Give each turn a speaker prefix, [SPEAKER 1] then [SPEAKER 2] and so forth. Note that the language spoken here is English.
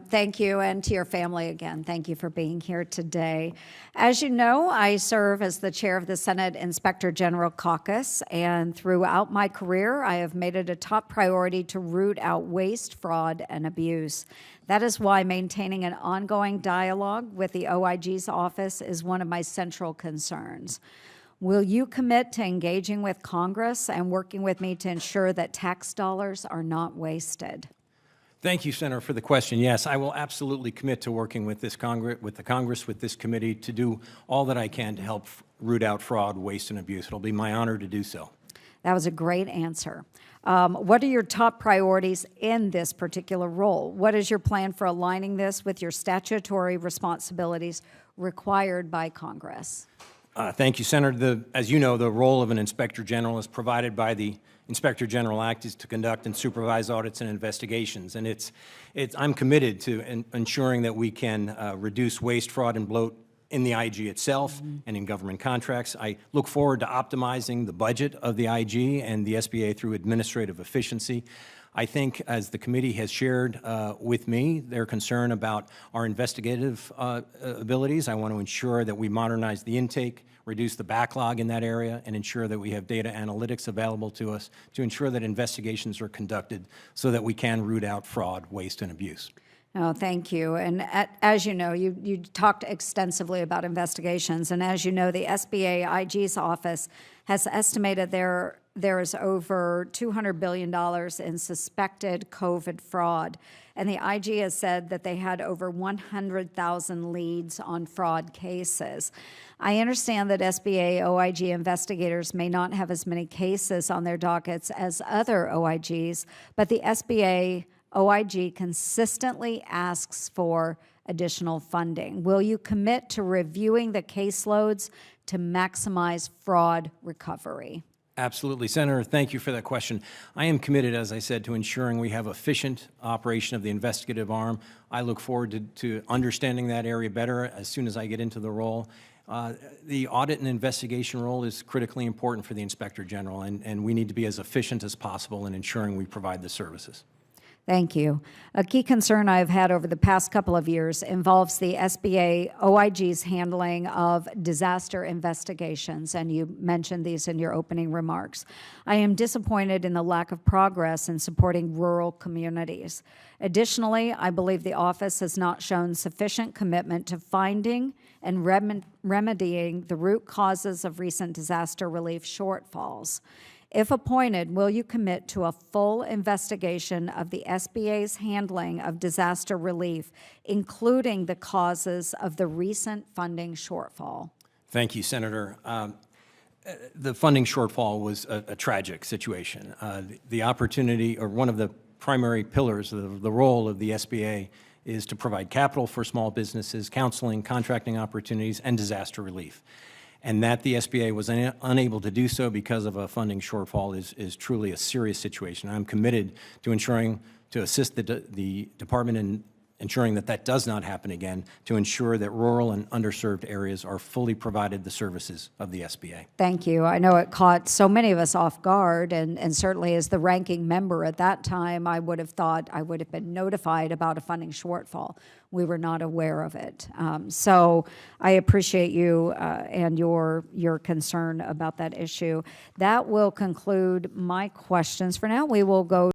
[SPEAKER 1] Thank you, and to your family again, thank you for being here today. As you know, I serve as the chair of the Senate Inspector General Caucus, and throughout my career, I have made it a top priority to root out waste, fraud, and abuse. That is why maintaining an ongoing dialogue with the OIG's office is one of my central concerns. Will you commit to engaging with Congress and working with me to ensure that tax dollars are not wasted?
[SPEAKER 2] Thank you, Senator, for the question. Yes, I will absolutely commit to working with this with this committee, to do all that I can to help root out fraud, waste, and abuse. It'll be my honor to do so.
[SPEAKER 1] That was a great answer. What are your top priorities in this particular role? What is your plan for aligning this with your statutory responsibilities required by Congress?
[SPEAKER 2] Thank you, Senator. As you know, the role of an Inspector General is provided by the Inspector General Act is to conduct and supervise audits and investigations. And I'm committed to ensuring that we can reduce waste, fraud, and bloat in the IG itself and in government contracts. I look forward to optimizing the budget of the IG and the SBA through administrative efficiency. I think, as the committee has shared with me their concern about our investigative abilities, I want to ensure that we modernize the intake, reduce the backlog in that area, and ensure that we have data analytics available to us to ensure that investigations are conducted so that we can root out fraud, waste, and abuse.
[SPEAKER 1] Oh, thank you. And as you know, you talked extensively about investigations, and as you know, the SBA IG's office has estimated there is over $200 billion in suspected COVID fraud. And the IG has said that they had over 100,000 leads on fraud cases. I understand that SBA OIG investigators may not have as many cases on their dockets as other OIGs, but the SBA OIG consistently asks for additional funding. Will you commit to reviewing the caseloads to maximize fraud recovery?
[SPEAKER 2] Absolutely. Senator, thank you for that question. I am committed, as I said, to ensuring we have efficient operation of the investigative arm. I look forward to understanding that area better as soon as I get into the role. The audit and investigation role is critically important for the Inspector General, and we need to be as efficient as possible in ensuring we provide the services.
[SPEAKER 1] Thank you. A key concern I've had over the past couple of years involves the SBA OIG's handling of disaster investigations, and you mentioned these in your opening remarks. I am disappointed in the lack of progress in supporting rural communities. Additionally, I believe the office has not shown sufficient commitment to finding and remedying the root causes of recent disaster relief shortfalls. If appointed, will you commit to a full investigation of the SBA's handling of disaster relief, including the causes of the recent funding shortfall?
[SPEAKER 2] Thank you, Senator. The funding shortfall was a tragic situation. The opportunity, or one of the primary pillars of the role of the SBA, is to provide capital for small businesses, counseling, contracting opportunities, and disaster relief. And that the SBA was unable to do so because of a funding shortfall is truly a serious situation. I'm committed to ensuring, to assist the department in ensuring that that does not happen again, to ensure that rural and underserved areas are fully provided the services of the SBA.
[SPEAKER 1] Thank you. I know it caught so many of us off guard, and certainly as the ranking member at that time, I would have thought I would have been notified about a funding shortfall. We were not aware of it. So I appreciate you and your concern about that issue. That will conclude my questions for now. We will go